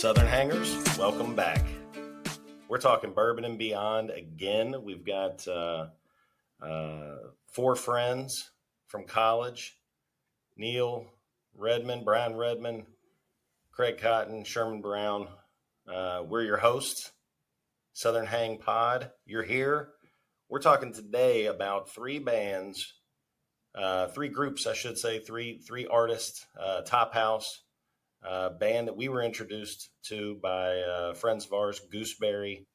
Southern Hangers, welcome back. We're talking Bourbon and Beyond again. We've got four friends from college: Neil Redmond, Brian Redmond, Craig Cotton, Sherman Brown. We're your hosts, Southern Hang Pod. You're here. We're talking today about three bands, three groups, I should say, three artists. Tophouse, band that we were introduced to by friends of ours, Gooseberry.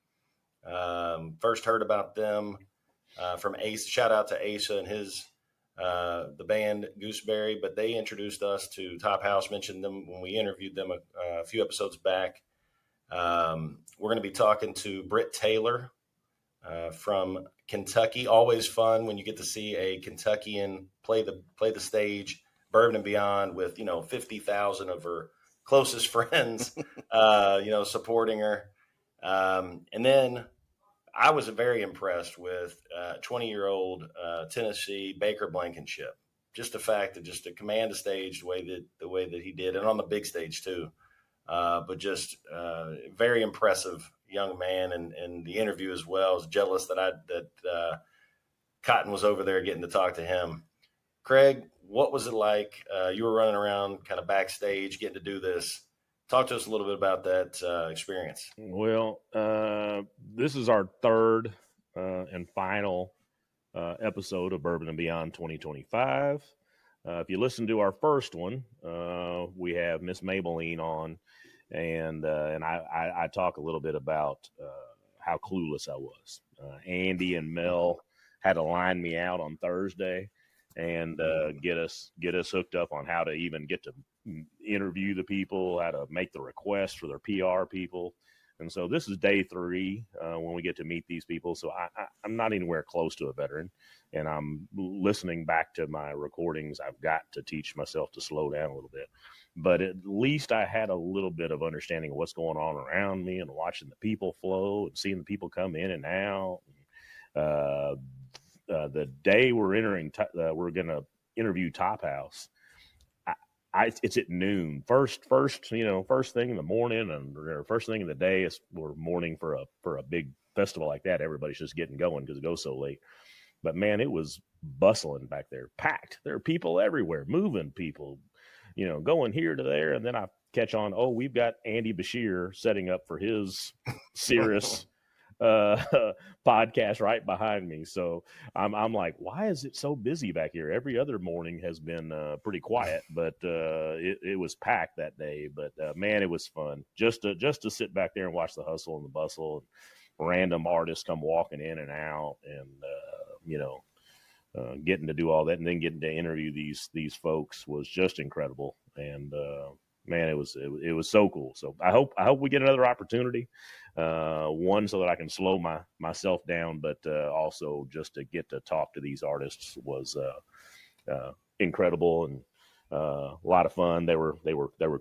First heard about them from Ace. Shout out to Asa and his the band Gooseberry, but they introduced us to Tophouse. Mentioned them when we interviewed them a few episodes back. We're going to be talking to Brit Taylor from Kentucky. Always fun when you get to see a Kentuckian play the stage. Bourbon and Beyond with 50,000 of her closest friends, supporting her. And then I was very impressed with 20-year-old Tennessee Bayker Blankenship. Just the fact that just to command a stage the way that he did, and on the big stage too. But just very impressive young man, and the interview as well. I was jealous that Cotton was over there getting to talk to him. Craig, what was it like? You were running around kind of backstage getting to do this. Talk to us a little bit about that experience. Well, this is our third and final episode of Bourbon and Beyond 2025. If you listen to our first one, we have Miss Maybelline on, and I talk a little bit about how clueless I was. Andy and Mel had to line me out on Thursday and get us hooked up on how to even get to interview the people, how to make the request for their PR people. And so this is day 3 when we get to meet these people. So I'm not anywhere close to a veteran, and I'm listening back to my recordings. I've got to teach myself to slow down a little bit, but at least I had a little bit of understanding of what's going on around me and watching the people flow and seeing the people come in and out. The day we're going to interview Tophouse. It's at noon. First thing in the morning and first thing in the day is we're morning for a big festival like that. Everybody's just getting going because it goes so late. But man, it was bustling back there, packed. There are people everywhere, moving people, going here to there. And then I catch on, we've got Andy Bashir setting up for his Cirrus podcast right behind me. So I'm like, why is it so busy back here? Every other morning has been pretty quiet, but it was packed that day. But man, it was fun just to sit back there and watch the hustle and the bustle, and random artists come walking in and out, and getting to do all that, and then getting to interview these folks was just incredible. And man, it was so cool. So I hope we get another opportunity. One, so that I can slow myself down, but also just to get to talk to these artists was incredible and a lot of fun. They were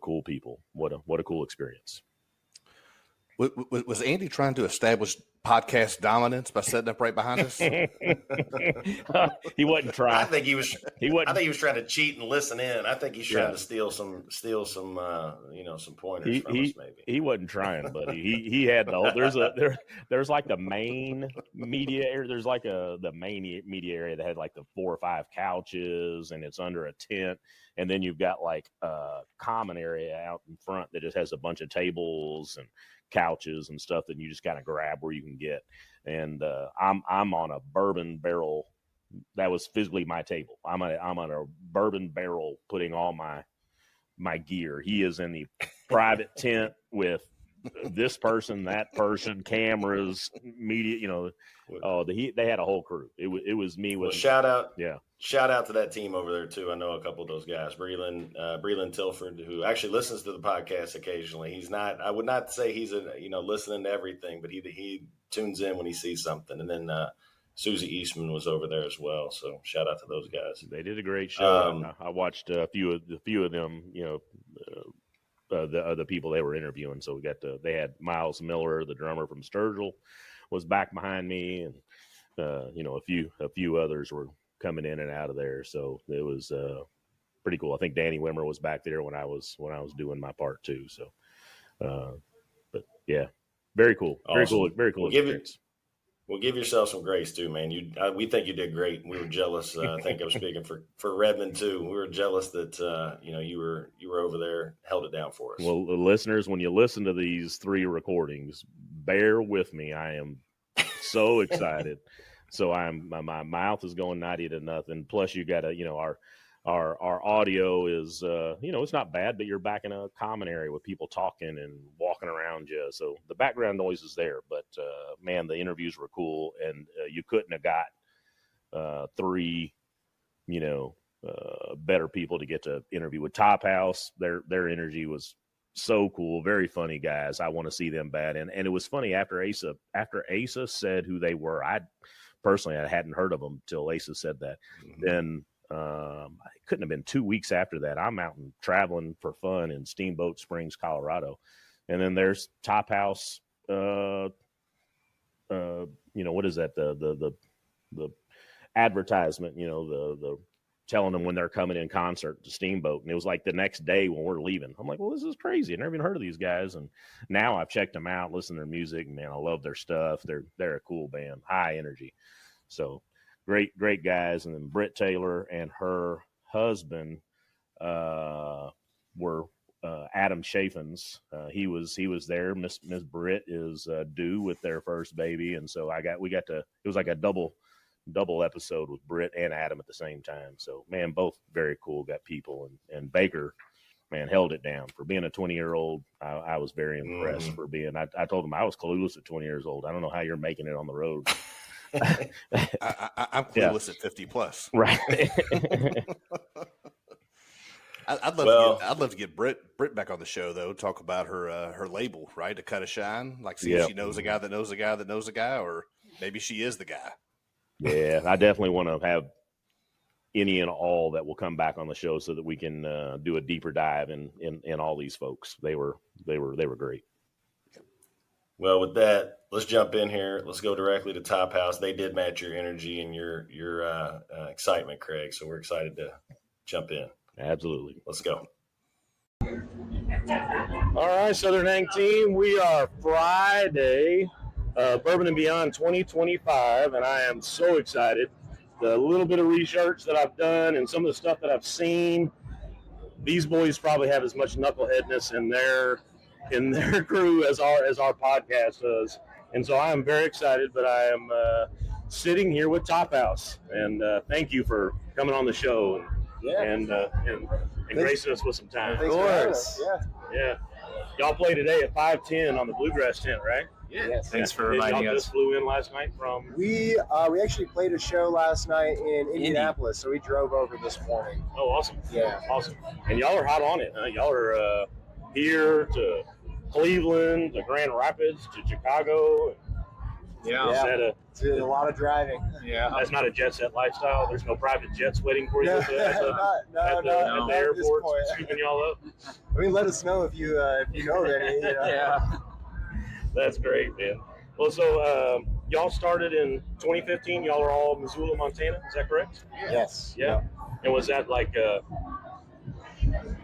cool people. What a cool experience. Was Andy trying to establish podcast dominance by setting up right behind us? He wasn't trying. I think he was trying to cheat and listen in. I think he's trying to steal some some pointers from us. Maybe he wasn't trying, buddy. He had there's like the main media area. There's like the main media area that had like the 4 or 5 couches, and it's under a tent. And then you've got like a common area out in front that just has a bunch of tables and couches and stuff that you just kind of grab where you can get. And I'm on a bourbon barrel. That was physically my table. I'm on a bourbon barrel putting all my gear. He is in the private tent with this person, that person, cameras, media. They had a whole crew. It was me with shout out to that team over there too. I know a couple of those guys, Breland Tilford, who actually listens to the podcast occasionally. He's not, I would not say he's listening to everything, but he tunes in when he sees something. And then Susie Eastman was over there as well. So shout out to those guys. They did a great show. I watched a few of them, the other people they were interviewing. So they had Miles Miller, the drummer from Sturgill, was back behind me, and a few others were coming in and out of there. So it was pretty cool. I think Danny Wimmer was back there when I was doing my part too. So But yeah, very cool. Awesome. Very cool experience. Well, give yourself some grace too, man. We think you did great. We were jealous. I think I'm speaking for Redmond too. We were jealous that you were over there, held it down for us. Well, the listeners, when you listen to these 3 recordings, bear with me. I am so excited. So my mouth is going 90 to nothing. Plus, you got our audio is, it's not bad, but you're back in a common area with people talking and walking around you. So the background noise is there, but man, the interviews were cool, and you couldn't have got 3, better people to get to interview with. Tophouse. Their energy was so cool. Very funny guys. I want to see them bad. And it was funny after Asa said who they were. I hadn't heard of them till Asa said that. Mm-hmm. Then, it couldn't have been 2 weeks after that. I'm out and traveling for fun in Steamboat Springs, Colorado. And then there's Tophouse, what is that? The advertisement, the telling them when they're coming in concert to Steamboat. And it was like the next day when we're leaving. I'm like, well, this is crazy. I've never even heard of these guys. And now I've checked them out, listened to their music, and man, I love their stuff. They're a cool band, high energy. So great guys. And then Brit Taylor and her husband were Adam Chaffins. He was there. Miss Brit is due with their first baby, and so it was like a double episode with Brit and Adam at the same time. So man, both very cool, got people, and Bayker, man, held it down for being a 20-year-old. I was very impressed for being. I told him I was clueless at 20 years old. I don't know how you're making it on the road. I'm clueless at 50 plus. Right. I'd love to get Brit back on the show though. Talk about her label, right? To Cut a Shine. Like, see if she knows a guy that knows a guy that knows a guy, or maybe she is the guy. Yeah, I definitely want to have any and all that will come back on the show so that we can do a deeper dive in all these folks. They were great. Well, with that, let's jump in here. Let's go directly to Tophouse. They did match your energy and your excitement, Craig. So we're excited to jump in. Absolutely. Let's go. All right, Southern Hang team. We are Friday, Bourbon and Beyond 2025, and I am so excited. The little bit of research that I've done and some of the stuff that I've seen, these boys probably have as much knuckleheadness in their crew as our podcast does. And so I am very excited, but I am sitting here with Tophouse, and thank you for coming on the show and gracing us with some time. Of course. Yeah. Y'all play today at 5:10 on the Bluegrass tent, right? Yeah. Yes. Thanks for reminding y'all us. Just flew in last night from. We actually played a show last night in Indianapolis, so we drove over this morning. Oh, awesome! Yeah, awesome. And y'all are hot on it, huh? Y'all are here to Cleveland, to Grand Rapids, to Chicago. Yeah. It's a lot of driving. Yeah. That's not a jet set lifestyle. There's no private jets waiting for you at the airport, scooping y'all up. I mean, let us know if you know of any. Yeah. That's great, man. Well, so y'all started in 2015. Y'all are all Missoula, Montana. Is that correct? Yes. Yeah. And was that like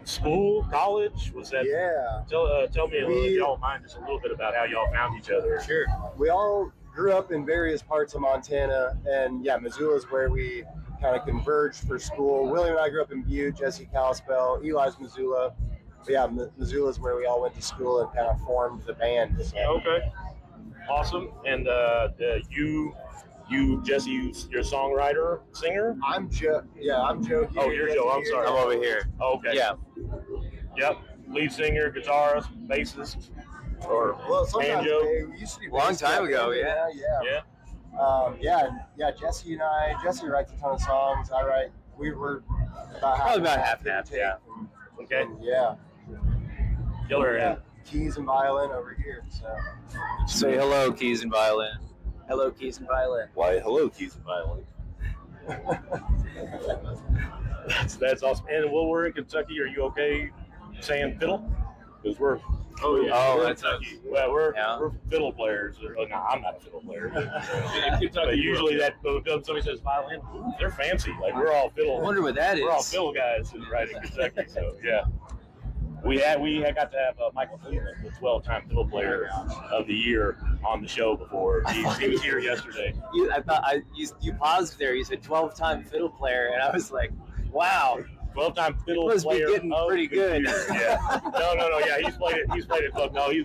school, college? Was that? Yeah. Tell me, if y'all don't mind, just a little bit about how y'all found each other. Sure. We all grew up in various parts of Montana, and Missoula is where we kind of converged for school. William and I grew up in Butte, Jesse Kalispell, Eli's Missoula. But Missoula is where we all went to school and kind of formed the band. So. Okay. Awesome. And you, Jesse, you're a songwriter, singer? I'm Joe. Yeah, I'm Joe. Oh, you're Joe. I'm sorry. I'm over here. Oh, okay. Yeah. Yep. Lead singer, guitarist, bassist, or banjo. We used to be long time ago. Yeah. Jesse writes a ton of songs. I write. We were probably about half and half. Yeah. Okay. And, yeah. Killer. Keys and violin over here. So. Say hello, keys and violin. Hello, keys and violin. Why, hello, keys and violin. That's awesome. And while we're in Kentucky, are you okay saying fiddle? Because we're that's Kentucky. Well, we're fiddle players. No, I'm not a fiddle player. But usually when somebody says violin, they're fancy. Like we're all fiddle. I wonder what that is. We're all fiddle guys right in Kentucky. So yeah. We got to have Michael Cleveland, the 12-time fiddle player of the year, on the show before. He was here yesterday. You paused there. You said 12-time fiddle player, and I was like, wow. 12-time fiddle must player. Be getting pretty good. Yeah. No. Yeah, he's played it. No, he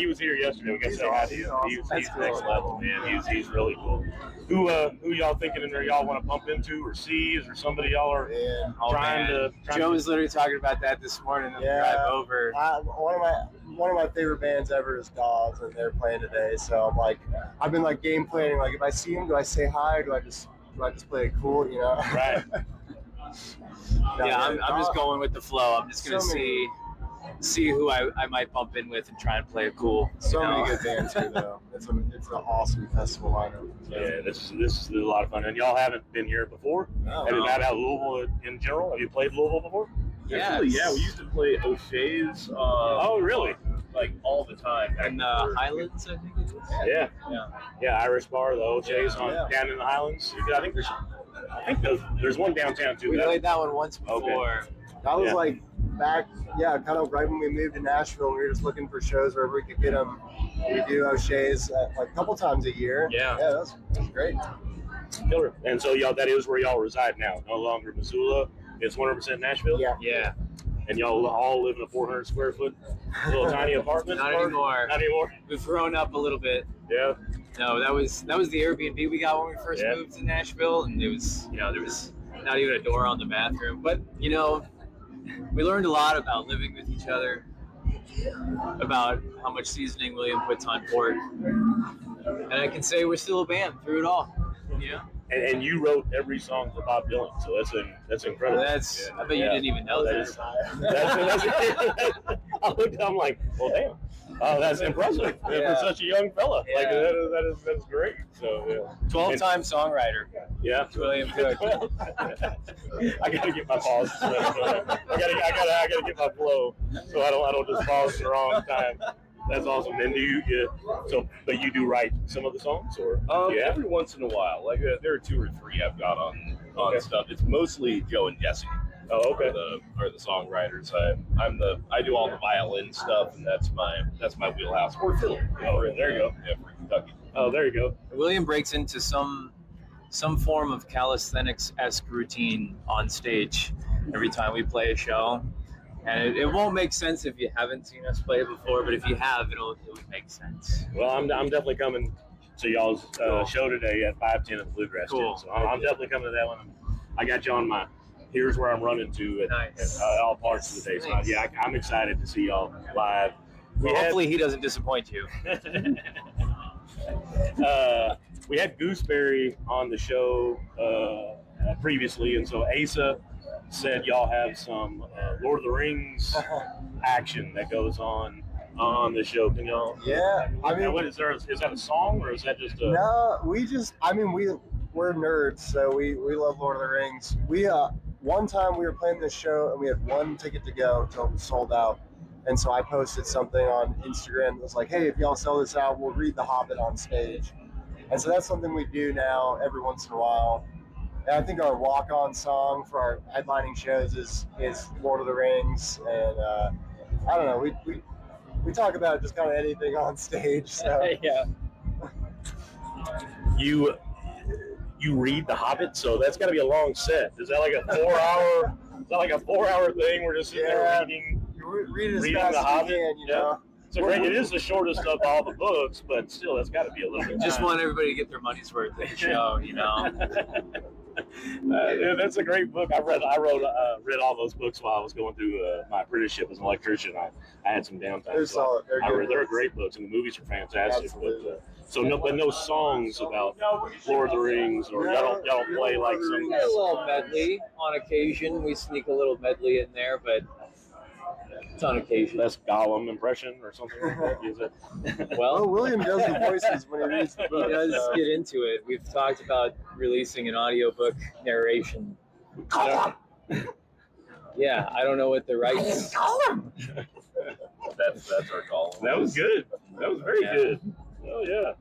was here yesterday. We got to say hi to him. He's next level, man. He's really cool. Who y'all thinking in there? Y'all want to bump into or see? Is there somebody y'all are trying to? Joe was literally talking about that this morning on the drive over. One of my favorite bands ever is Dogs, and they're playing today. So I'm like, I've been like game planning. Like, if I see them, do I say hi? Or do I just play it cool? You know? Right. I'm just going with the flow. I'm just gonna see who I might bump in with and try and play it cool. Many good bands here, though. It's an awesome festival lineup. Yeah, this is a lot of fun. And y'all haven't been here before? No. Have you not out Louisville in general? Have you played Louisville before? Actually, yeah, we used to play O'Shea's. Oh, really? Like all the time. In the Highlands, I think it is. Yeah, Irish bar, the O'Shea's down in the Highlands. I think there's one downtown too. We played that one once before. Okay. That was like back, kind of right when we moved to Nashville. We were just looking for shows wherever we could get them. We do O'Shea's like a couple times a year. Yeah, that's great. Killer. And so that is where y'all reside now. No longer Missoula. It's 100% Nashville. Yeah. And y'all all live in a 400 square foot little tiny apartment. Not anymore. Not anymore. We've grown up a little bit. Yeah. No, that was the Airbnb we got when we first moved to Nashville, and it was there was not even a door on the bathroom. But we learned a lot about living with each other, about how much seasoning William puts on pork, and I can say we're still a band through it all. And you wrote every song for Bob Dylan, so that's incredible. I bet you didn't even know that. I'm like, well, damn. Oh, that's impressive for such a young fella. Yeah. Like that's great. So 12-time songwriter. Yeah, William Cook. I gotta get my pause. I gotta get my flow, so I don't just pause at the wrong time. That's awesome. And but you do write some of the songs, or every once in a while. Like there are 2 or 3 I've got on stuff. It's mostly Joe and Jesse. Oh, okay. Are the songwriters. I do all the violin stuff, and that's my wheelhouse. Or fiddle. Oh, there you go. Yeah, for Kentucky. Oh, there you go. William breaks into some form of calisthenics-esque routine on stage every time we play a show. And it won't make sense if you haven't seen us play it before, but if you have, it would make sense. Well, I'm definitely coming to y'all's show today at 5:10 at the Bluegrass Gym. So I'm definitely coming to that one. I got you on my here's where I'm running to at all parts of the day. So Nice. I'm excited to see y'all live. Hopefully he doesn't disappoint you. We had Gooseberry on the show previously, and so Asa said y'all have some Lord of the Rings action that goes on the show. Can y'all? Yeah, I mean, what is there? Is that a song or is that just a? No, we're nerds, so we love Lord of the Rings. One time we were playing this show and we had 1 ticket to go until it was sold out. And so I posted something on Instagram that was like, hey, if y'all sell this out, we'll read The Hobbit on stage. And so that's something we do now every once in a while. And I think our walk-on song for our headlining shows is Lord of the Rings. And I don't know, we talk about just kind of anything on stage. So Yeah. You read The Hobbit, so that's got to be a long set. Is that like a 4-hour? Is that like a 4-hour thing? We're just sitting there reading. Read as fast as you can, you know. So great. It is the shortest of all the books, but still, that's got to be a little bit. Just want everybody to get their money's worth at the show, That's a great book. I read all those books while I was going through my apprenticeship as an electrician. I had some downtime. They're solid. They're great books, and the movies are fantastic. Absolutely. But no songs about Lord of the Rings, or y'all don't play like some. A little medley on occasion. We sneak a little medley in there, but it's on occasion. That's Gollum impression or something like that, is it? Well, William does the voices when he reads the book. He does get into it. We've talked about releasing an audiobook narration. Yeah, I don't know what the rights. That's our call. That was good. That was very good. Oh yeah.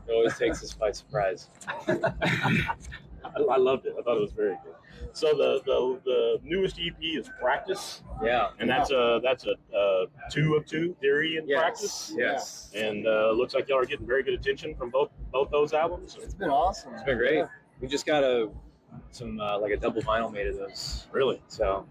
It always takes us by surprise. I loved it. I thought it was very good. So the newest EP is Practice. Yeah. And that's a 2 of 2 theory and practice. Yes. And looks like y'all are getting very good attention from both those albums. It's been awesome. It's been great. Yeah. We just got some like a double vinyl made of those. Really? So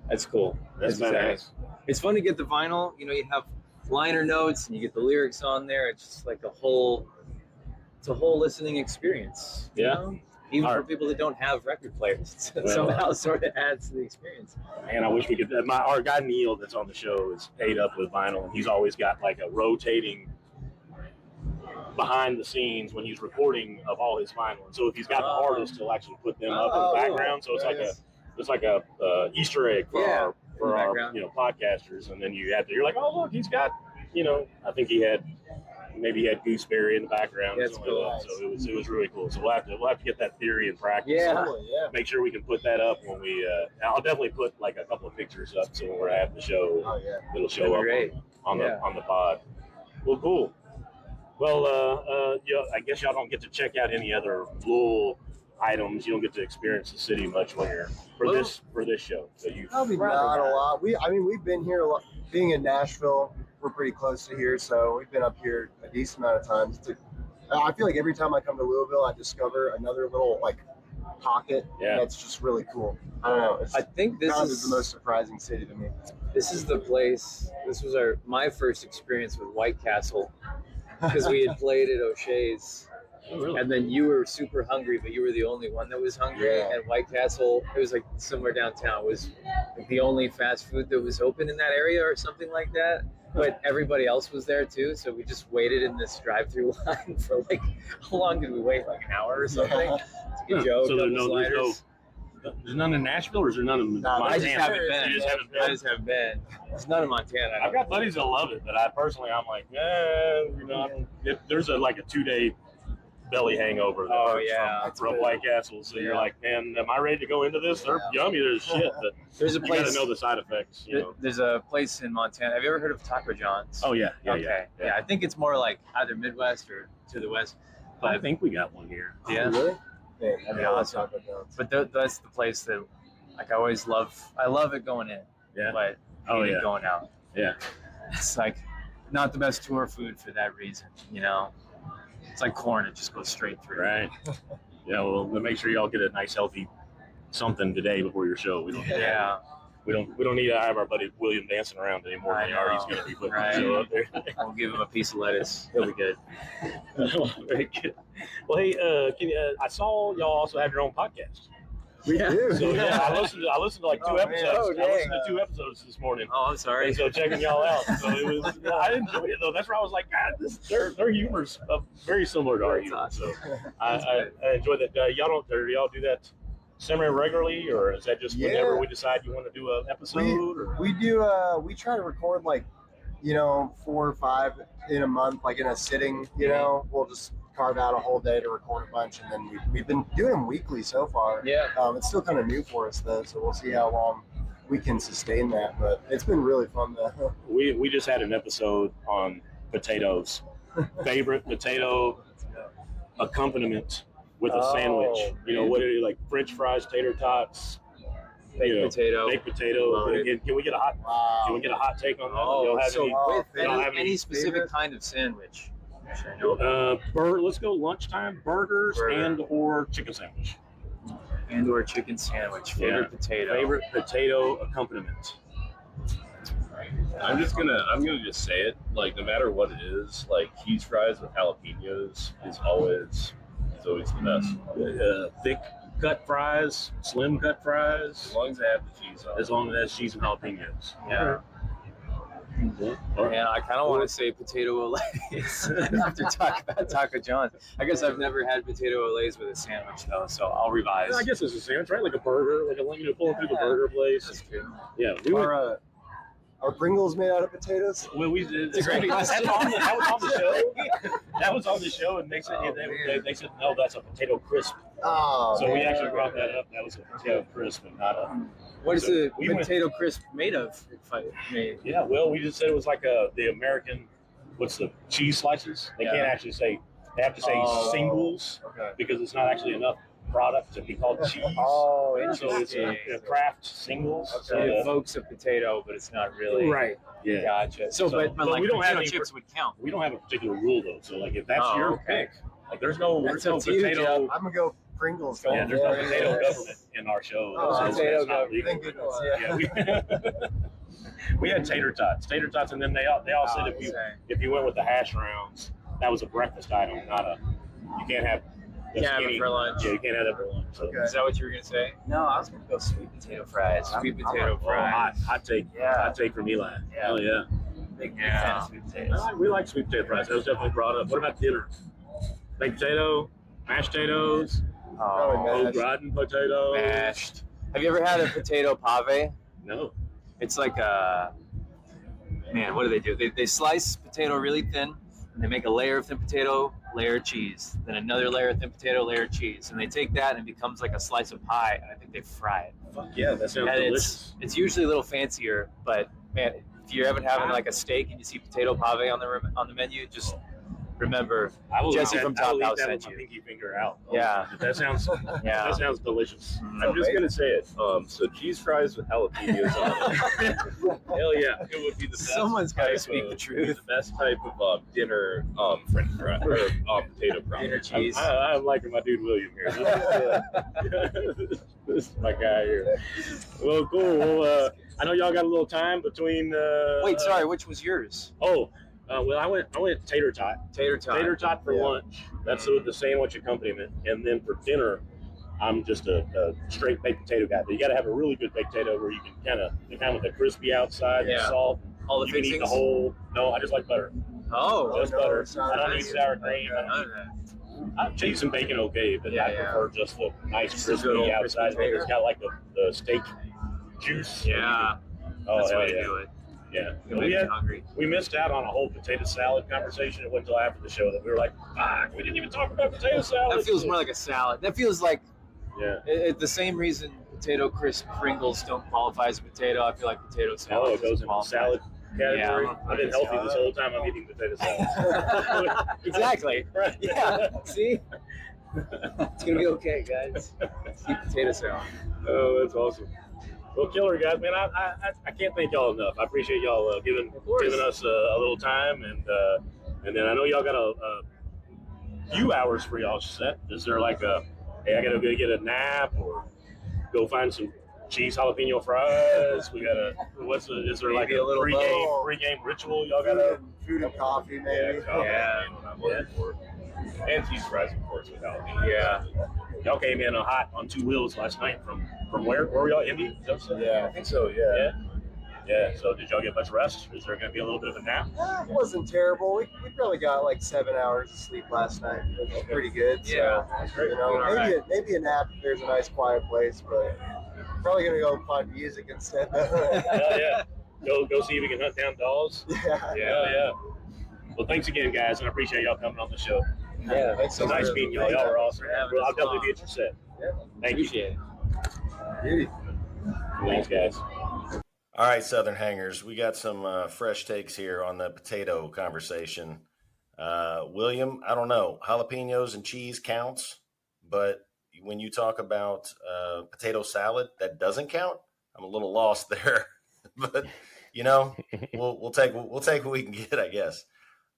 that's cool. That's nice. It's fun to get the vinyl. You know, you have liner notes and you get the lyrics on there. It's just like it's a whole listening experience. You know? Even for people that don't have record players, somehow sort of adds to the experience. And I wish we could. Our guy Neil that's on the show is paid up with vinyl, and he's always got like a rotating behind the scenes when he's recording of all his vinyl. And so if he's got the artist, he'll actually put them up in the background. So it's like a Easter egg for our podcasters. And then you're like, oh look, he's got I think he had Gooseberry in the background. That's cool. Like that. So it was really cool. So we'll have to get that theory in practice. Yeah. Make sure we can put that up when we. I'll definitely put like a couple of pictures up so when we're at the show, it'll show up on the pod. Well, cool. Well, I guess y'all don't get to check out any other Louisville items. You don't get to experience the city much when you're for this show. So probably not a lot. We've been here a lot. Being in Nashville, we're pretty close to here, so we've been up here a decent amount of times. I feel like every time I come to Louisville, I discover another little pocket that's just really cool. I don't know. I think this is the most surprising city to me. This is the place. This was my first experience with White Castle because we had played at O'Shea's. Oh, really? And then you were super hungry, but you were the only one that was hungry. Yeah. And White Castle, it was like somewhere downtown, was like the only fast food that was open in that area or something like that. But everybody else was there too, so we just waited in this drive-through line for how long did we wait? Like an hour or something? To get Joe so there's none in Nashville, or is there none in Montana? I just haven't been. You just haven't been? I just haven't been. There's none in Montana. I've got buddies that love it, but I'm like, there's a 2-day belly hangover from White Castle. So you're like, man, am I ready to go into this? They're yummy as shit, but there's a place, you got to know the side effects. There's a place in Montana. Have you ever heard of Taco John's? Oh, yeah. Okay. Yeah, I think it's more like either Midwest or to the West. But I think we got one here. Yeah. Really? Yeah, awesome. But that's the place that I always love. I love it going in. Yeah. But it going out. Yeah. It's not the best tour food for that reason, It's like corn; it just goes straight through. Right. Yeah. Well, make sure y'all get a nice, healthy something today before your show. We don't need to have our buddy William dancing around anymore than he's going to be putting the show up there. We'll give him a piece of lettuce. He'll be good. Very good. Well, hey, I saw y'all also have your own podcast. We do. So I listened to like 2 episodes. I listened to 2 episodes this morning. Oh, I'm sorry. And so checking y'all out. So it was. I enjoyed it though. That's where I was like, God, their humor's very similar to our humor. Awesome. So I enjoyed that. Y'all do that semi-regularly, or is that just whenever we decide you want to do an episode? We do. We try to record 4 or 5 in a month, in a sitting. We'll just carve out a whole day to record a bunch, and then we've been doing them weekly so far. Yeah. It's still kind of new for us though, so we'll see how long we can sustain that. But it's been really fun though. We just had an episode on potatoes, favorite potato accompaniment with a sandwich. What are you like? French fries, tater tots, baked potato. Can we get a hot? Wow. Can we get a hot take on that? Do you have any specific kind of sandwich? Let's go lunchtime burgers and or chicken sandwich. And/or chicken sandwich. Favorite potato accompaniment. I'm gonna just say it. No matter what it is, cheese fries with jalapenos is always the best. Thick cut fries, slim cut fries. As long as they have the cheese on. As long as it has cheese and jalapenos. Yeah. Yeah, I kind of want to say potato olays after talking about Taco John's. I guess I've never had potato olays with a sandwich though, so I'll revise. I guess it's a sandwich, right? Like a burger, pulling through the burger place. That's true. Yeah, Are Pringles made out of potatoes? Well, we did. That was on the show. That was on the show, and they said they said no, that's a potato crisp. Oh, so we actually brought that up. That was a potato crisp, and not a. What is the potato crisp made of? Yeah, well, we just said it was like the American. What's the cheese slices? They can't actually say. They have to say singles because it's not actually enough product to be called cheese. Oh, So it's a craft singles. So it evokes a potato, but it's not really. Right. Yeah. Gotcha. So but like we don't have potato chips would count. We don't have a particular rule though. So like if that's your pick, like there's no potato. I'm gonna go Pringles. Yeah, there's no potato government in our show. Potato government. Thank goodness. We had tater tots, and then they all said if you went with the hash browns, that was a breakfast item, not a. You can't have. You can't have it for lunch. Yeah, you can't have it for lunch. So. Okay. Is that what you were gonna say? No, I was gonna go sweet potato fries. Sweet potato fries. Hot take. Yeah. Hot take from Eli. Yeah. Oh yeah. Big fan of sweet potatoes. We like sweet potato fries. That was definitely brought up. What about dinner? Baked potato, mashed potatoes, au gratin potato. Mashed. Have you ever had a potato pave? No. It's like a man. What do? They slice potato really thin, and they make a layer of thin potato, layer of cheese, then another layer of thin potato, layer of cheese, and they take that and it becomes like a slice of pie, and I think they fry it. Fuck yeah, that sounds And delicious. it's usually a little fancier, but man, if you're ever having like a steak and you see potato pave on the menu, just remember Jesse from Tophouse sent you. Pinky finger out. Yeah. That sounds Yeah. that sounds delicious. I'm just gonna say it. So cheese fries with jalapenos on it. Hell yeah, it would be the best. Someone's got to type speak of- the truth. The best type of dinner French fry or potato fry. Dinner cheese. I'm liking my dude William here. This is my guy here. Well, cool. Well, I know y'all got a little time between. Wait, sorry, which was yours? Well, I went tater tot. Tater tot. Tater tot for lunch. That's the sandwich accompaniment, and then for dinner, I'm just a straight baked potato guy. But you got to have a really good baked potato where you can kind of with the crispy outside, the salt. All the You can eat the fixings? whole. No, I just like butter. Oh, Just no, butter. it's not I don't nice. need sour cream. I cheese and bacon okay, but I prefer just the nice Just a good old crispy crispy outside. tater. It's got like the steak juice. Yeah, Oh, that's the hell way to yeah. do it. Yeah. It'll make me hungry. We missed out on a whole potato salad conversation. It wasn't until after the show that we were like, fuck, we didn't even talk about potato salad. That feels more like a salad. That feels like Yeah. the same reason potato crisp Pringles don't qualify as a potato. I feel like potato salad. Oh, it goes in the salad category. Yeah. I've been healthy this whole time. I'm eating potato salad. Exactly. Right. Yeah. See, it's gonna be okay, guys. Let's eat potato salad. Oh, that's awesome. Well, killer guys, man. I can't thank y'all enough. I appreciate y'all giving us a little time, and then I know y'all got a few hours for y'all set. Is there like hey, I gotta go get a nap or go find some cheese jalapeno fries? We gotta. Is there like Maybe a little pregame ritual? Y'all gotta. Food and coffee, maybe. Yeah. I'm looking for. And cheese fries, of course, with jalapenos. Yeah. Y'all came in hot on two wheels last night from where? Where were y'all? Indy? Yeah, I think so. Yeah. Yeah. So did y'all get much rest? Is there going to be a little bit of a nap? It wasn't terrible. We probably got like 7 hours of sleep last night. It was pretty good. So, Yeah. That's great. maybe a nap if there's a nice quiet place, but probably gonna go find music instead. Yeah. Go see if we can hunt down dolls. Yeah. Yeah. Well, thanks again, guys, and I appreciate y'all coming on the show. Yeah. Thanks so It's nice much. meeting y'all. Y'all are awesome. having Well, us I'll definitely on. be at your set. Yeah. Thank you. Appreciate it. Beauty. Thanks, guys. All right, Southern Hangers, we got some fresh takes here on the potato conversation. William, I don't know, jalapenos and cheese counts, but when you talk about potato salad, that doesn't count. I'm a little lost there, but we'll take what we can get, I guess.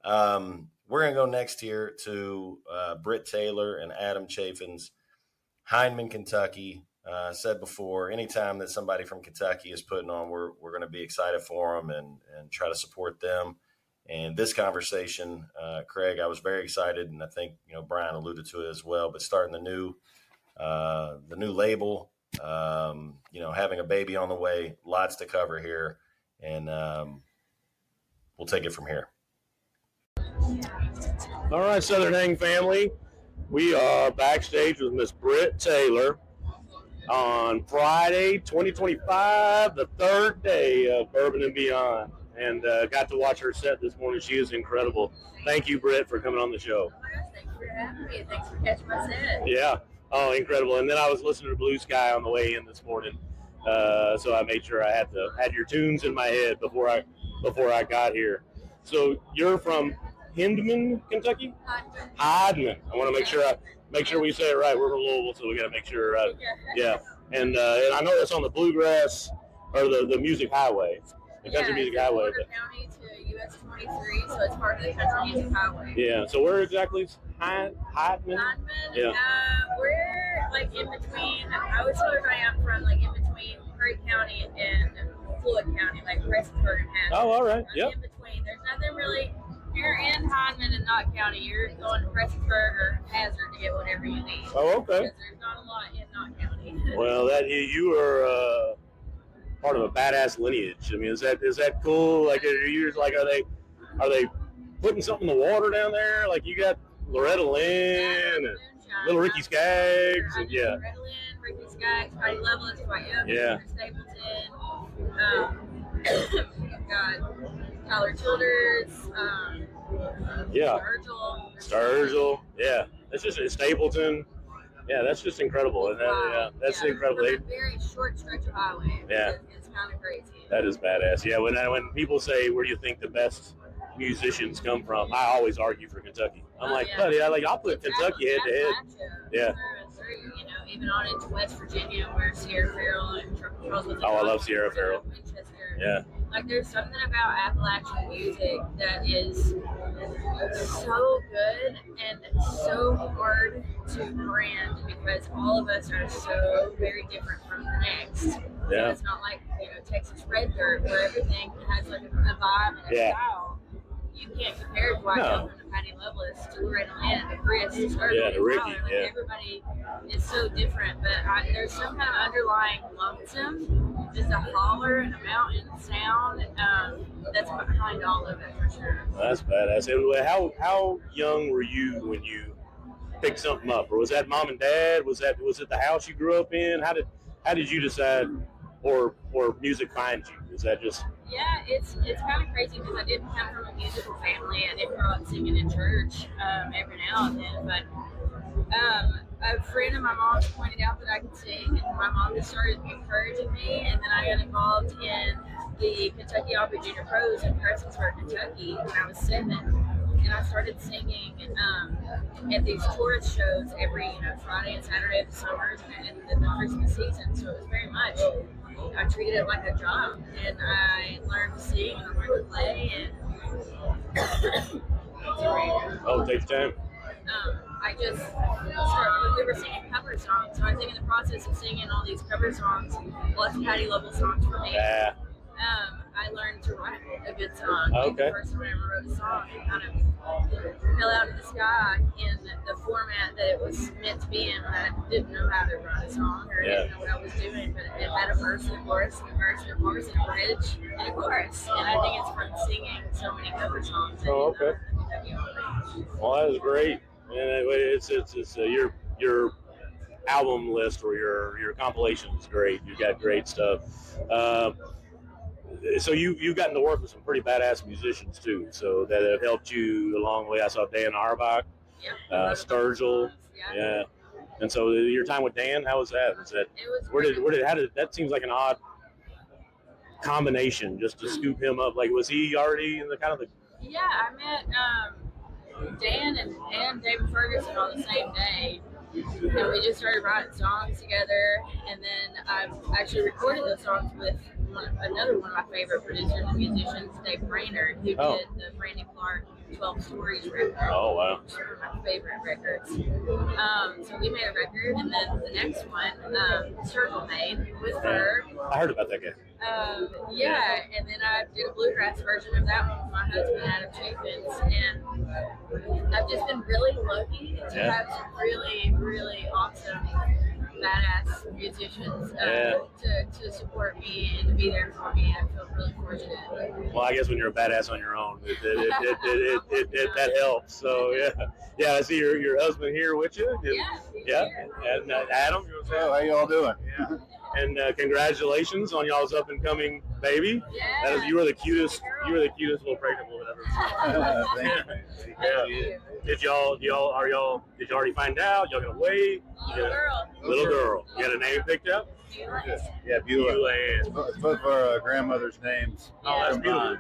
We're gonna go next here to Brit Taylor and Adam Chaffins, Hindman, Kentucky. Said before, anytime that somebody from Kentucky is putting on, we're going to be excited for them and try to support them. And this conversation, Craig, I was very excited, and I think Brian alluded to it as well. But starting the new label, having a baby on the way, lots to cover here, and we'll take it from here. All right, Southern Hang family, we are backstage with Miss Brit Taylor on Friday, 2025, the third day of Bourbon and Beyond, and got to watch her set this morning. She is incredible. Thank you, Brit, for coming on the show. Thanks for having me. Thanks for catching my set. Yeah. Oh, incredible. And then I was listening to Blue Sky on the way in this morning, so I made sure I had your tunes in my head before I got here. So you're from Hindman, Kentucky? Hindman. Hindman. I want to make sure make sure we say it right. We're from Louisville, so we got to make sure. Yeah, and I know that's on the Bluegrass or the Music Highway, the Country Music Highway. Border County to US 23, so it's part of the Country Music Highway. Yeah. So where exactly is Hydeman? Yeah. We're like in between. I would tell everybody I'm from like in between Curry County and Floyd County, like Prestonsburg and Hazard. Oh, all right. Yep. In between. There's nothing really. If you're in Hydeman and Knott County, you're going to Prestonsburg or Hazard to get whatever you need. Oh, okay. Because there's not a lot in Knott County. Well, that you are part of a badass lineage. I mean, is that cool? Like, are they putting something in the water down there? Like, you got Loretta Lynn and Little Ricky Skaggs, and yeah. Loretta Lynn, Ricky Skaggs, Patty Loveless, Dwight Yoakam, Yeah. Stapleton. Got Tyler Childers. Yeah. Sturgill. Yeah. That's just Stapleton. Yeah, that's just incredible. And that's incredible. It's a very short stretch of highway. Yeah. It's kind of crazy. That is badass. Yeah, when people say where do you think the best musicians come from, I always argue for Kentucky. I'm buddy, I'll put Kentucky head to head. Yeah. You know, even on into West Virginia where Sierra Farrell and Charles. Oh, I love Sierra Farrell. Yeah. Like there's something about Appalachian music that is so good and so hard to brand because all of us are so very different from the next. Yeah. So it's not like, Texas Red Dirt where everything has like a vibe and a style. You can't compare Dwight Yoakam to Patty Loveless to Loretta Lynn to Chris to Sturgill to Ricky. Everybody is so different, but there's some kind of underlying lonesome, just a holler and a mountain sound that's behind all of it for sure. That's badass. And how young were you when you picked something up, or was that mom and dad? Was it the house you grew up in? How did you decide, or music find you? Is that just? Yeah, it's kind of crazy because I didn't come from a musical family. I didn't grow up singing in church every now and then, but a friend of my mom's pointed out that I could sing, and my mom just started encouraging me, and then I got involved in the Kentucky Opry Junior Pros in Prestonsburg, Kentucky when I was 7. And I started singing at these tourist shows every Friday and Saturday of the summers and the Christmas season. So it was very much, I treated it like a job. And I learned to sing and I learned to play. And oh, take time. I just started, we were singing cover songs. So I think in the process of singing all these cover songs, lots of Patty Loveless songs for me. Yeah. I learned to write a good song. Okay. The first time I ever wrote a song, it kind of fell out of the sky in the format that it was meant to be in. I didn't know how to write a song or didn't know what I was doing, but it had a verse and a chorus and a verse and a chorus and a bridge and a chorus. And I think it's from singing so many cover songs. Oh, okay. Well, that was great. And it's your album list or your compilation is great. You got great stuff. So you've gotten to work with some pretty badass musicians too. So that have helped you along the way. I saw Dan Auerbach, Sturgill, yeah. And so your time with Dan, how was that? How did that seems like an odd combination just to scoop him up. Like, was he already in the kind of the? Yeah, I met Dan and David Ferguson on the same day. And we just started writing songs together, and then I've actually recorded those songs with another one of my favorite producers and musicians, Dave Brainerd, who did the Brandon Clark 12 Stories record. Oh, wow. Which is one of my favorite records. So we made a record, and then the next one, Circle made with her. I heard about that guy. And then I did a bluegrass version of that one with my husband, Adam Chaffins, and I've just been really lucky to have some really, really awesome, badass musicians to support me and to be there for me. I feel really fortunate. Well, I guess when you're a badass on your own, that helps. So yeah. I see your husband here with you. And Adam, how you all doing? Yeah. And congratulations on y'all's up and coming baby. Yeah. You were the cutest little pregnant woman ever seen. Thank you. Did you already find out? Y'all gonna wait? Little girl. You got a name picked up? Yeah, Beulah. It's both of our grandmother's names. Oh, that's beautiful.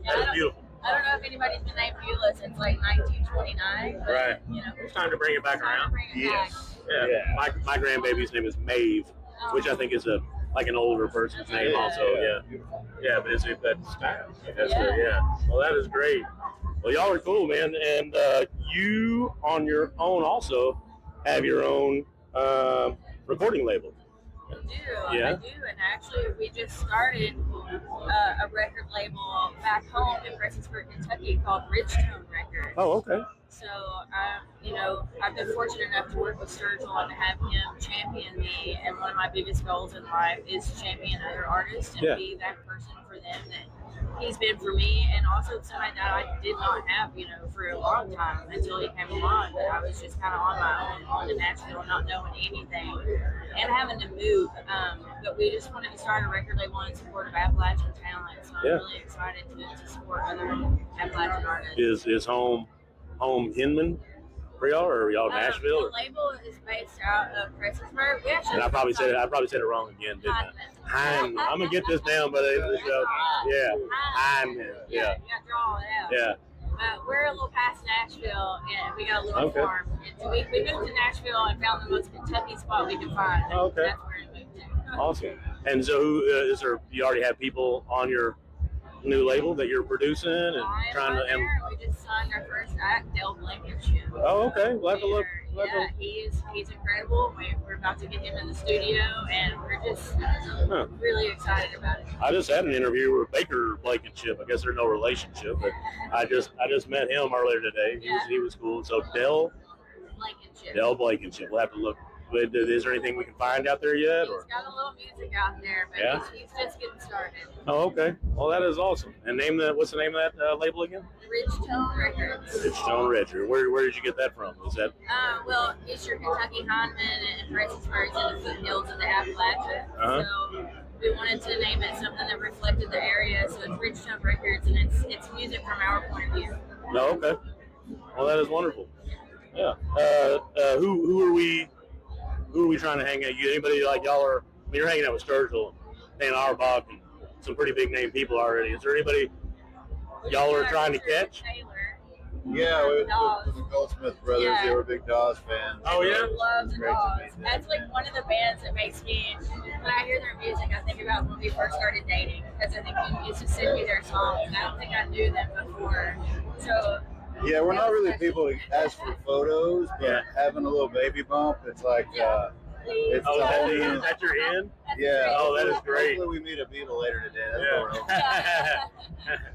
That is beautiful. I don't know if anybody's been named Beulah since like 1929. But, Right. You know, It's time to bring it back around. Yes. Yeah. My grandbaby's name is Maeve, which I think is like an older person's name also. Yeah, but that's good. Yeah. Well, that is great. Well, y'all are cool, man. And you on your own also have your own recording label. I do. And actually, we just started a record label back home in Fredericksburg, Kentucky called Ridgetone Records. Oh, okay. So, I've been fortunate enough to work with Sturgill and to have him champion me. And one of my biggest goals in life is to champion other artists and be that person for them that he's been for me. And also somebody that I did not have, for a long time until he came along. But I was just kind of on my own, going to Nashville, not knowing anything and having to move. But we just wanted to start a record label in support of Appalachian talent. So I'm really excited to support other Appalachian artists. Is home Hinman for y'all, or are y'all Nashville? The label is based out of Fredericksburg. And I probably said it wrong again, didn't I? Hindman. I'm gonna get this down by the end of the show. Yeah, Hindman. Yeah. You gotta draw it out. Yeah. We're a little past Nashville, and we got a little farm. And so we moved to Nashville and found the most Kentucky spot we could find. And that's where we moved to. Awesome. And so, you already have people on your new label that you're producing and trying to? We just signed our first act, Dale Blankenship. Oh, okay. We'll have to look. He's incredible. We're about to get him in the studio, and we're just really excited about it. I just had an interview with Bayker Blankenship. I guess there's no relationship, but I just met him earlier today. He was cool. So Dale Blankenship. We'll have to look. Is there anything we can find out there yet? He's got a little music out there, but he's just getting started. Oh, okay. Well, that is awesome. And what's the name of that label again? Ridgetone Records. Ridgetone Records. Where did you get that from? Was that? Well, Eastern Kentucky, Hindman, and Fredericksburg in the foothills of the Appalachians. So we wanted to name it something that reflected the area. So it's Ridgetone Records, and it's music from our point of view. Oh, okay. Well, that is wonderful. Yeah. Who are we? Who are we trying to hang out? Anybody like y'all are? I mean, you're hanging out with Sturgill, Dan Auerbach, and some pretty big name people already. Is there anybody y'all are trying to catch? Yeah, with the Goldsmith brothers, they were big Dawes fans. Oh yeah, love the Dawes. That's like one of the bands that makes me, when I hear their music, I think about when we first started dating, because I think you used to send me their songs, and I don't think I knew them before. So. Yeah, we're not really people to ask for photos, but having a little baby bump, it's like, is that your end? Yeah. Oh, that is great. Hopefully we meet a Beatle later today. That's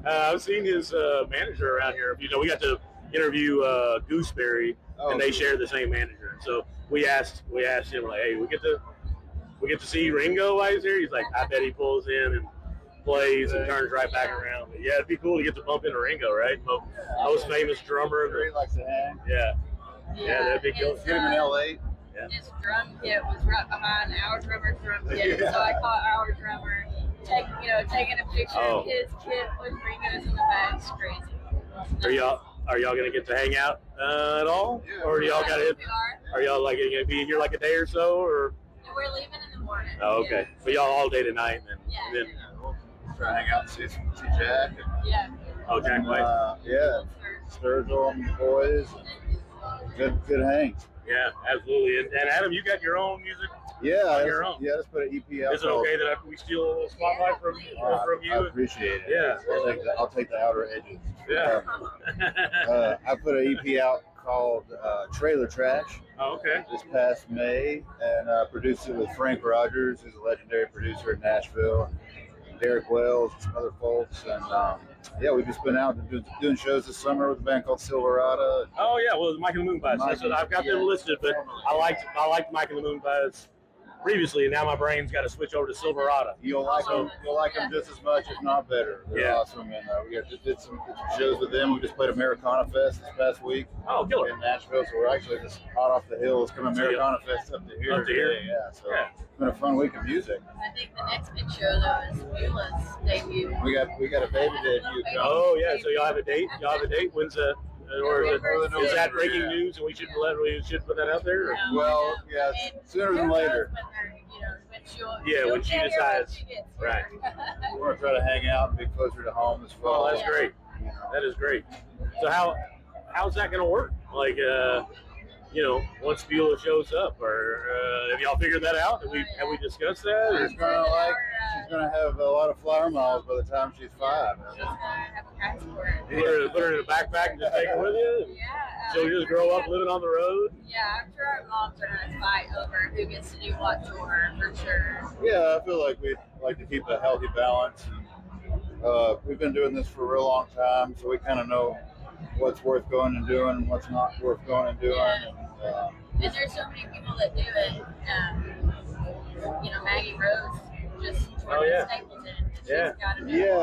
I've seen his manager around here. We got to interview Gooseberry, and they share the same manager. So we asked him, like, hey, we get to see Ringo while he's here. He's like, I bet he pulls in and plays and turns right back around. But yeah, it'd be cool to get to bump into Ringo, right? Most famous drummer. He likes to hang. Yeah, that'd be cool. Get him in LA. His drum kit was right behind our drummer's drum kit, so I caught our drummer taking a picture of his kit with Ringo's in the back. It's crazy. Are y'all gonna get to hang out at all, or y'all got it? Are y'all like gonna be here like a day or so, or? No, we're leaving in the morning. Oh, okay. But y'all all day tonight, and then. We'll try to hang out and see Jack. Oh, Jack White. Sturgill and the boys. Good hangs. Yeah, absolutely. And Adam, you got your own music? Yeah, on your own. Yeah, let's put an EP out. Is it okay that we steal a little spotlight from you? I appreciate it. Yeah, I'll take the outer edges. Yeah. I put an EP out called Trailer Trash. Oh, okay. This past May, and produced it with Frank Rogers, who's a legendary producer in Nashville, and Derek Wells, and some other folks, and we've just been out doing shows this summer with a band called Silverado. Oh yeah, well, Mike and the Moon Pies. I've got them listed, but I liked Mike and the Moon Pies previously, and now my brain's got to switch over to Silverado. You'll like them just as much, if not better. They're awesome, and we did some shows with them. We just played Americana Fest this past week. Oh, killer! In Nashville, so we're actually just hot off the hills coming Americana Fest up to here today. Yeah, so it's been a fun week of music. I think the next big show though is Beulah's debut. We got a baby debut coming. Oh yeah, so y'all have a date? When's that? Or is that breaking news and we should put that out there? Or? Well, yeah, sooner than later. When when she decides. Right. We're going to try to hang out and be closer to home as well. Oh, that's great. That is great. So how's that going to work? Like, once Beulah shows up, or have y'all figured that out? Have we discussed that? She's gonna have a lot of flower miles by the time she's 5. She's gonna have a passport. Put her in a backpack and just take her with you? Yeah. She'll just grow up living on the road? Yeah, I'm sure our moms are gonna fight over who gets to do what tour, for sure. Yeah, I feel like we'd like to keep a healthy balance. We've been doing this for a real long time, so we kind of know what's worth going and doing and what's not worth going and doing. Yeah. And there's so many people that do it. Maggie Rose just toured with Stapleton. Yeah.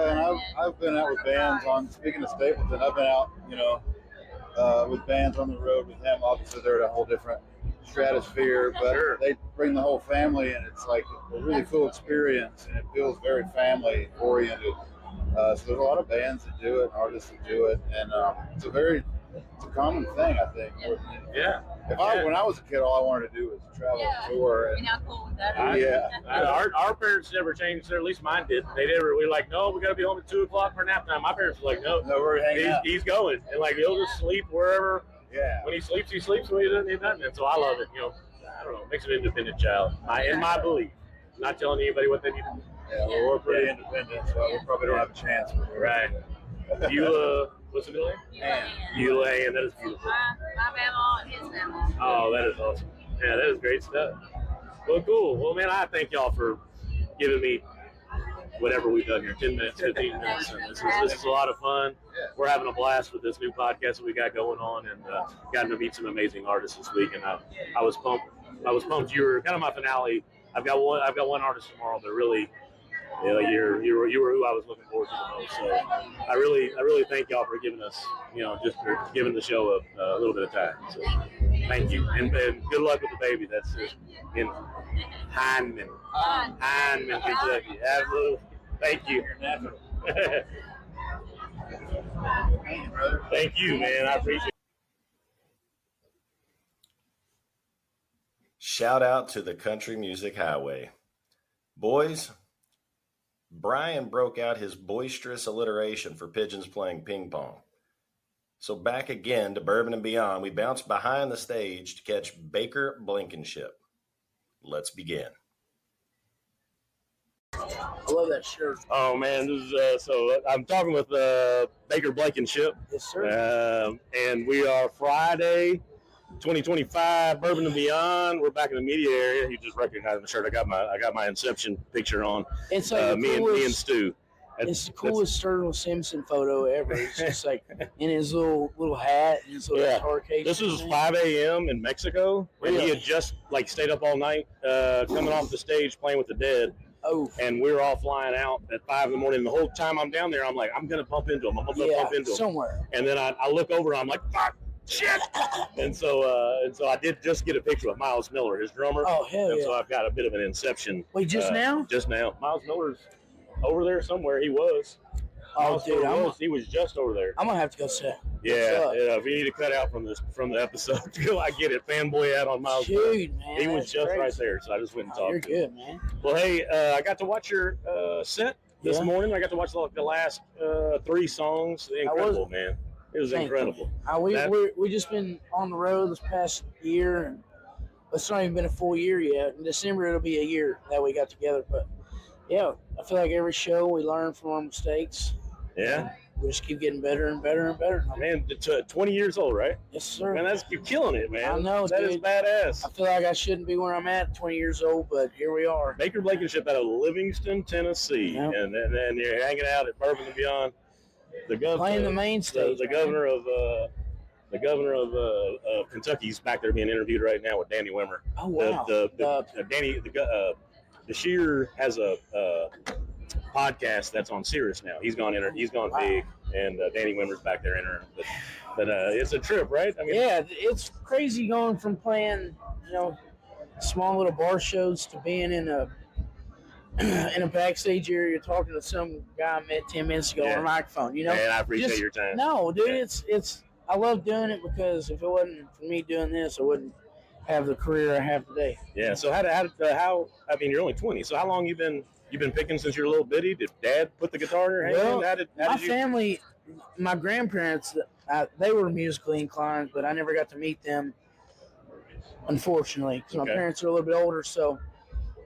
And I've been out with bands on. Speaking of Stapleton, I've been out, with bands on the road with him. Obviously, they're at a whole different stratosphere, but they bring the whole family, and it's like a really cool experience, and it feels very family oriented. So there's a lot of bands that do it, artists that do it, and it's a common thing, I think. Yeah. When I was a kid, all I wanted to do was travel and tour. And, how cool would that is? Our parents never changed there, at least mine did. We were like, no, we got to be home at 2 o'clock for nap time. My parents were like, no, we're hanging out. He's going. And like, he'll just sleep wherever. Yeah. When he sleeps, he sleeps. When he doesn't, he doesn't. And so I love it. I don't know, makes an independent child. In my belief. Not telling anybody what they need to do. Yeah, well, we're pretty independent, so we probably don't have a chance. Right. What's the name? Beulah, and that is beautiful. My mama and his mama. Oh, that is awesome. Yeah, that is great stuff. Well, cool. Well, man, I thank y'all for giving me whatever we've done here, 10 minutes, 15 minutes. This is a lot of fun. We're having a blast with this new podcast that we got going on, and gotten to meet some amazing artists this week. And I was pumped. You were kind of my finale. I've got one artist tomorrow that really, you were who I was looking forward to the most. So I really thank y'all for giving us, just for giving the show a little bit of time. So thank you, and good luck with the baby. That's in Heineman, Kentucky. Absolutely. Thank you. Thank you, man. I appreciate it. Shout out to the Country Music Highway. Boys, Brian broke out his boisterous alliteration for pigeons playing ping pong. So back again to Bourbon and Beyond, we bounce behind the stage to catch Bayker Blankenship. Let's begin. I love that shirt. Oh man, this is so I'm talking with Bayker Blankenship. Yes, sir. And we are Friday, 2025, Bourbon and Beyond. We're back in the media area. You just recognized my shirt. I got my Inception picture on. It's like me and Stu. It's the coolest Sterling Simpson photo ever. It's just like in his little hat and his little guitar case. This was 5 a.m. in Mexico, and he had just stayed up all night, coming off the stage playing with the Dead. Oh. And we were all flying out at 5 in the morning. The whole time I'm down there, I'm like, I'm gonna bump into him. I'm gonna bump into him somewhere. And then I look over, and I'm like, fuck. Shit! And so I did just get a picture of Miles Miller, his drummer. Oh, hell and yeah. so I've got a bit of an Inception. Wait, just now? Just now. Miles Miller's over there somewhere. He was. Oh, dude, he was just over there. I'm gonna have to go see. Yeah. If you need to cut out from the episode, I get it. Fanboy out on Miles. Dude, man, he was just right there, so I just went and talked. You're good, man. Well, hey, I got to watch your set this morning. I got to watch the last 3 songs. Incredible, man. It was incredible. We just been on the road this past year, and it's not even been a full year yet. In December, it'll be a year that we got together. But yeah, I feel like every show we learn from our mistakes. Yeah. We just keep getting better and better and better. Man, 20 years old, right? Yes, sir. Man, you're killing it, man. I know, That is badass. I feel like I shouldn't be where I'm at 20 years old, but here we are. Bayker Blankenship out of Livingston, Tennessee. Yep. And you're hanging out at Bourbon and Beyond. Playing the main stage. The governor of Kentucky's back there being interviewed right now with Danny Wimmer. Oh, wow. The Shear has a podcast that's on Sirius now. He's gone big, and Danny Wimmer's back there entering. But it's a trip, right? I mean, yeah, it's crazy going from playing, small little bar shows to being in a backstage area talking to some guy I met 10 minutes ago on a microphone. Man, I appreciate your time. No, dude, it's I love doing it because if it wasn't for me doing this, I wouldn't have the career I have today. Yeah. So how? I mean, you're only 20. So how long you been picking since you're a little bitty? Did Dad put the guitar in your hand? My family, my grandparents, they were musically inclined, but I never got to meet them, unfortunately, because my parents are a little bit older. So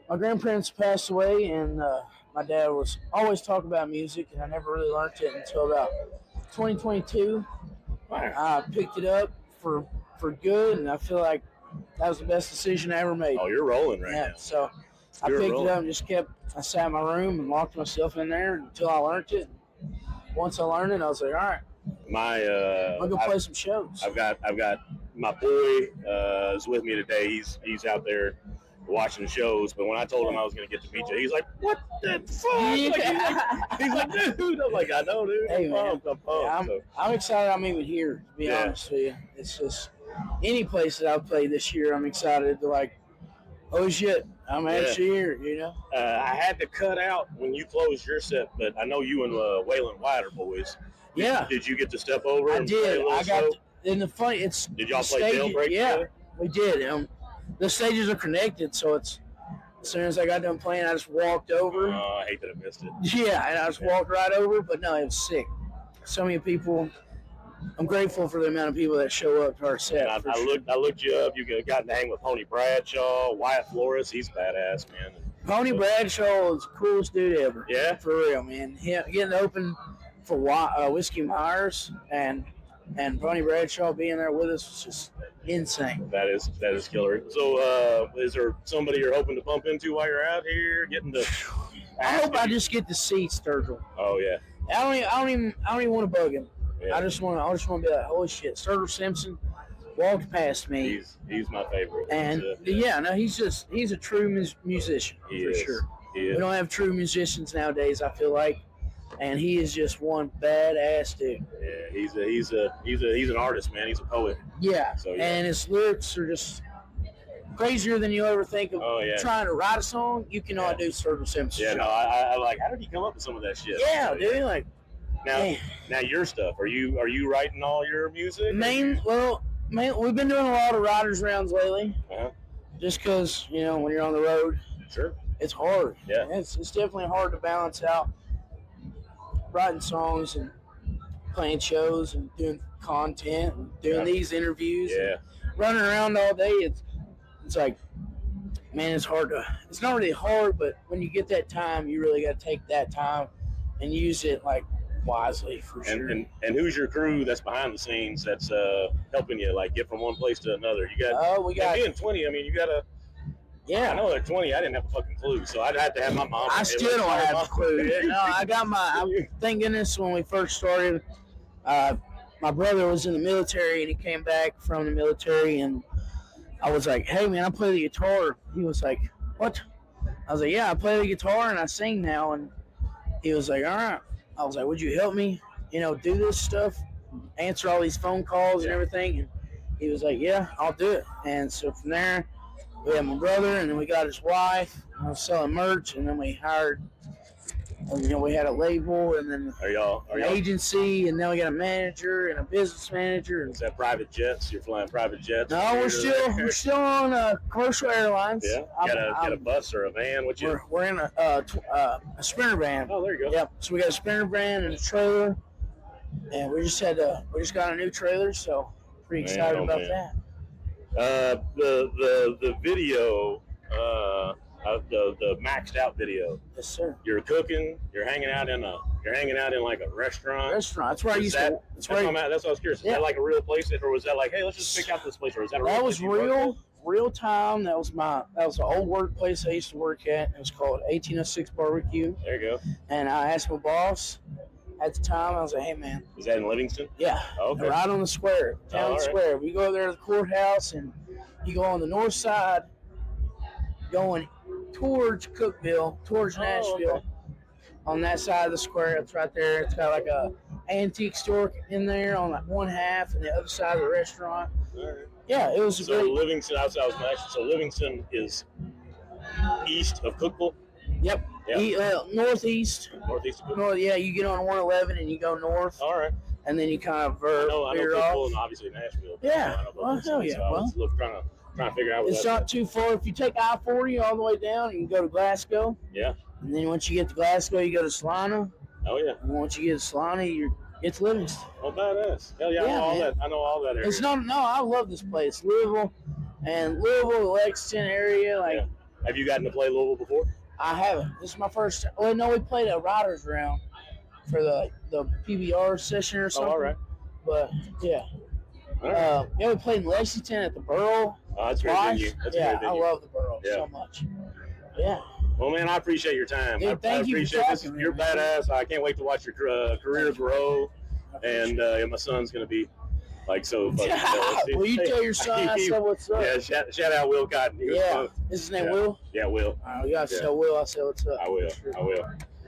my grandparents passed away, and my dad was always talking about music, and I never really learned it until about 2022. I picked it up for good, and I feel like that was the best decision I ever made. Oh, you're rolling right now. So I picked it up and just I sat in my room and locked myself in there until I learned it. Once I learned it, I was like, all right, I'm gonna play some shows. I've got my boy is with me today. He's out there watching shows, but when I told him I was going to get to meet you, he's like, what the fuck? Yeah. He's like, dude. I'm like, I know, dude. Hey, man. I'm pumped. I'm excited I'm even here, to be honest with you. It's just any place that I've played this year, I'm excited to like, oh shit, I'm actually here, you know? I had to cut out when you closed your set, but I know you and Waylon White are boys. Did you get to step over? I and did. Play I got, and the funny, it's. Did y'all play Jailbreak together? We did. The stages are connected, so it's as soon as I got done playing, I just walked over. Oh, I hate that I missed it. Yeah, and I just walked right over, but no, it was sick. So many people. I'm grateful for the amount of people that show up to our set. I looked you up. You got to hang with Pony Bradshaw, Wyatt Flores. He's badass, man. Pony Bradshaw is the coolest dude ever. Yeah, for real, man. Getting open for Whiskey Myers and Pony Bradshaw being there with us was just insane. That is killer. So, is there somebody you're hoping to bump into while you're out here getting to? I hope I just get to see Sturgill. Oh yeah. I don't even want to bug him. Yeah. I just want to be like, holy shit, Sturgill Simpson walked past me. He's my favorite. And he's a true musician for sure. We don't have true musicians nowadays, I feel like. And he is just one badass dude. Yeah, he's an artist, man. He's a poet. Yeah. So, and his lyrics are just crazier than you ever think of. Trying to write a song, you cannot do Sturgill Simpson. Yeah, no, I like. How did he come up with some of that shit? Yeah, dude. Like, now your stuff. Are you writing all your music? We've been doing a lot of writers rounds lately. Just because when you're on the road, sure, it's hard. Yeah, it's definitely hard to balance out writing songs and playing shows and doing content and doing these interviews. Yeah, and running around all day. It's like, man, it's hard to. It's not really hard, but when you get that time, you really got to take that time and use it like wisely for sure. And who's your crew that's behind the scenes that's helping you like get from one place to another? You got. We got. Being 20, I mean, you gotta. Yeah, I know they're 20. I didn't have a fucking clue, so I'd have to have my mom. I still don't have a clue. No, I got my. Thank goodness when we first started, my brother was in the military and he came back from the military, and I was like, "Hey man, I play the guitar." He was like, "What?" I was like, "Yeah, I play the guitar and I sing now." And he was like, "All right." I was like, "Would you help me? Do this stuff, answer all these phone calls and everything?" And he was like, "Yeah, I'll do it." And so from there. We had my brother, and then we got his wife. I was selling merch, and then we hired. We had a label, and then an agency, and then we got a manager and a business manager. Is that private jets? You're flying private jets? No, we're still on commercial airlines. Yeah, got a bus or a van? We're in a Sprinter van. Oh, there you go. Yep. So we got a Sprinter van and a trailer, and we just got a new trailer, so pretty excited about that. The video, the maxed out video. Yes, sir. You're cooking. You're hanging out in like a restaurant. That's where I used to. That's what I was curious. Is that like a real place, or was that like, hey, let's just pick out this place, or is that a real that place? was real time. That was the old workplace I used to work at. It was called 1806 Barbecue. There you go. And I asked my boss at the time. I was like, hey man. Is that in Livingston? Yeah. Okay. Right on the square, town square. We go there to the courthouse, and you go on the north side, going towards Cookville, towards Nashville. Okay. On that side of the square, it's right there. It's got like a antique store in there on like one half, and the other side of the restaurant. All right. Yeah, it was. So Livingston, so Livingston is east of Cookville. Yep. Northeast. Northeast of Cookville. North, yeah, you get on 111 and you go north. All right. And then you kind of I know Cookville off. And obviously Nashville. Yeah. Hell yeah. So I was trying to figure out. It's not too far. If you take I-40 all the way down, you can go to Glasgow. Yeah. And then once you get to Glasgow, you go to Salina. Oh yeah. And once you get to Salina, you're It's Livingston. Oh, badass. Hell yeah, I know all that area. It's no, I love this place. Louisville, Lexington area. Like, yeah. Have you gotten to play Louisville before? I haven't. This is my first time. Well, no, we played a Riders round for the PBR session or something. Oh, all right. But, yeah. Right. We played in Lexington at the Borough. Oh, that's great venue. I love the Borough so much. Yeah. Well, man, I appreciate your time. Dude, I appreciate this. You're man. badass. I can't wait to watch your career grow. And my son's going to be like so. Will you tell your son I said what's up? Yeah, shout out Will Cotton. Is his name Will? Yeah, Will. You got to tell Will I said what's up. I will.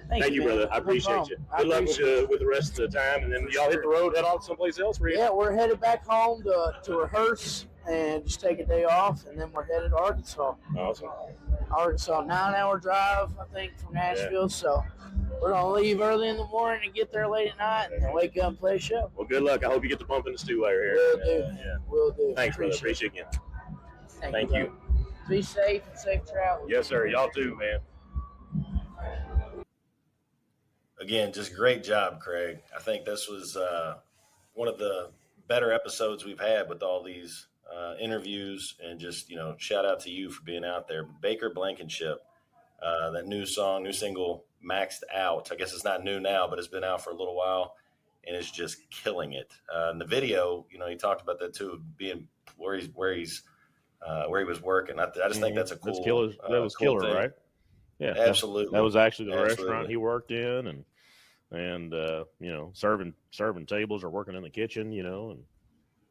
Thank you, brother. I appreciate you. Good luck with the rest of the time. And then y'all hit the road, head on someplace else for you. Yeah, we're headed back home to rehearse and just take a day off, and then we're headed to Arkansas. Awesome. Arkansas, 9-hour drive, I think, from Nashville. So we're going to leave early in the morning and get there late at night and wake up and play a show. Well, good luck. I hope you get to bump in the stew while you're here. Will do. Will do. Thanks, brother. Appreciate it again. Thank you. Be safe and safe travel. Yes, sir. Y'all too, man. Again, just great job, Craig. I think this was one of the better episodes we've had with all these interviews, and just, shout out to you for being out there. Bayker Blankenship, that new single, Maxed Out. I guess it's not new now, but it's been out for a little while, and it's just killing it. And the video, he talked about that too, being where he was working. I just think that's a cool. That was killer, thing. Right? Yeah, absolutely. That was actually the restaurant he worked in, and serving tables or working in the kitchen,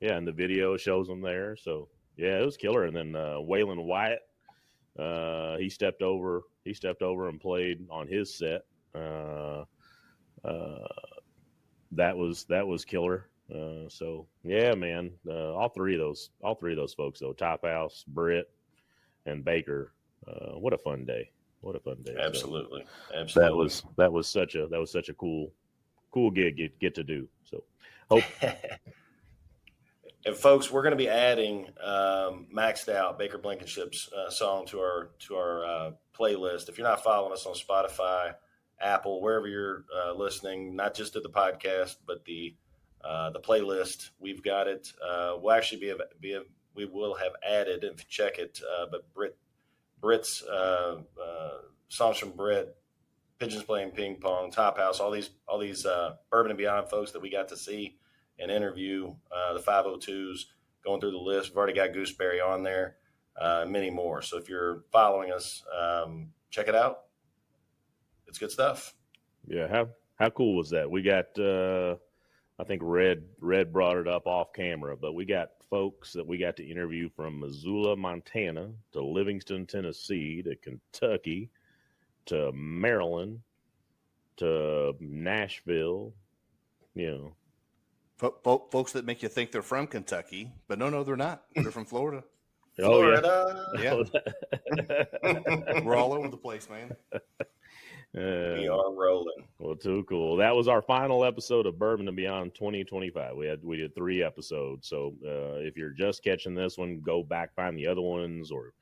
and the video shows them there. So yeah, it was killer. And then Waylon Wyatt, he stepped over and played on his set. That was killer. So yeah, man, all three of those folks though, Tophouse, Brit, and Bayker. What a fun day. Absolutely. So, Absolutely. That was such a cool gig get to do. So hope. And folks, we're going to be adding Maxed Out, Bayker Blankenship's song to our playlist. If you're not following us on Spotify, Apple, wherever you're listening, not just to the podcast, but the playlist, we've got it. We'll actually we will have added, if you check it, but Brit's songs from Brit, Pigeons Playing Ping Pong, Tophouse, all these Bourbon and Beyond folks that we got to see and interview, the 502s, going through the list. We've already got Gooseberry on there, many more. So if you're following us, check it out. It's good stuff. Yeah, how cool was that? We got I think Red brought it up off camera, but we got folks that we got to interview from Missoula, Montana, to Livingston, Tennessee, to Kentucky, to Maryland, to Nashville, Folks that make you think they're from Kentucky, but no, they're not. They're from Florida. Florida. Yeah. We're all over the place, man. We are rolling. Well, too cool. That was our final episode of Bourbon and Beyond 2025. We did 3 episodes. So if you're just catching this one, go back, find the other ones or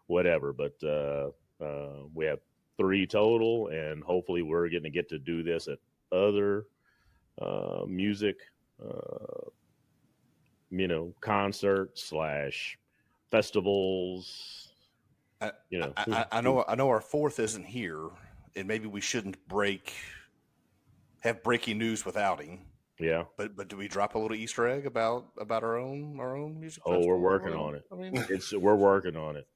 whatever. But we have 3 total, and hopefully we're going to get to do this at other music, concerts / festivals. I know our 4th isn't here, and maybe we shouldn't have breaking news without him. Yeah. But do we drop a little Easter egg about our own music? Oh, we're working on it. We're working on it.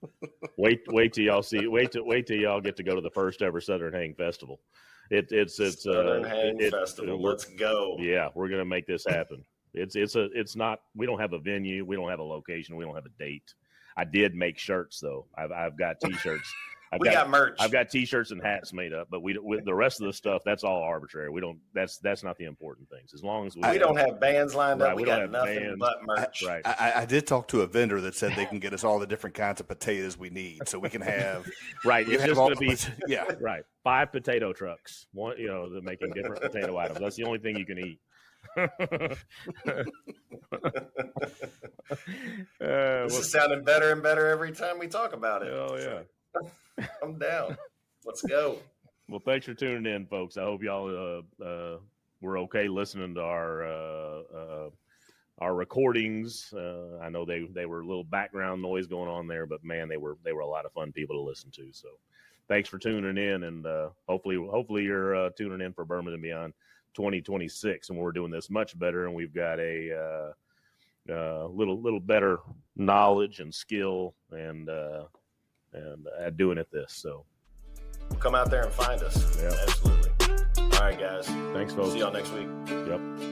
Wait till y'all see. Wait till y'all get to go to the first ever Southern Hang Festival. It's Southern Hang Festival. Let's go. Yeah, we're gonna make this happen. It's not. We don't have a venue. We don't have a location. We don't have a date. I did make shirts though. I've got T-shirts. We got merch. I've got T-shirts and hats made up, but with the rest of the stuff, that's all arbitrary. We don't. That's not the important things. As long as we don't have bands lined up, we got nothing but merch. Right. I did talk to a vendor that said they can get us all the different kinds of potatoes we need, so we can have. Right. It's just going to be yeah. Right. 5 potato trucks. One, they're making different potato items. That's the only thing you can eat. This is sounding better and better every time we talk about it. Oh yeah. I'm down. Let's go. Well, thanks for tuning in, folks. I hope y'all were okay listening to our recordings. I know they were a little background noise going on there, but man, they were a lot of fun people to listen to. So thanks for tuning in, and hopefully you're tuning in for Bourbon and Beyond 2026, and we're doing this much better, and we've got a little better knowledge and skill and at doing it this. So come out there and find us. Yeah, absolutely. All right, guys. Thanks, folks. See y'all next week. Yep.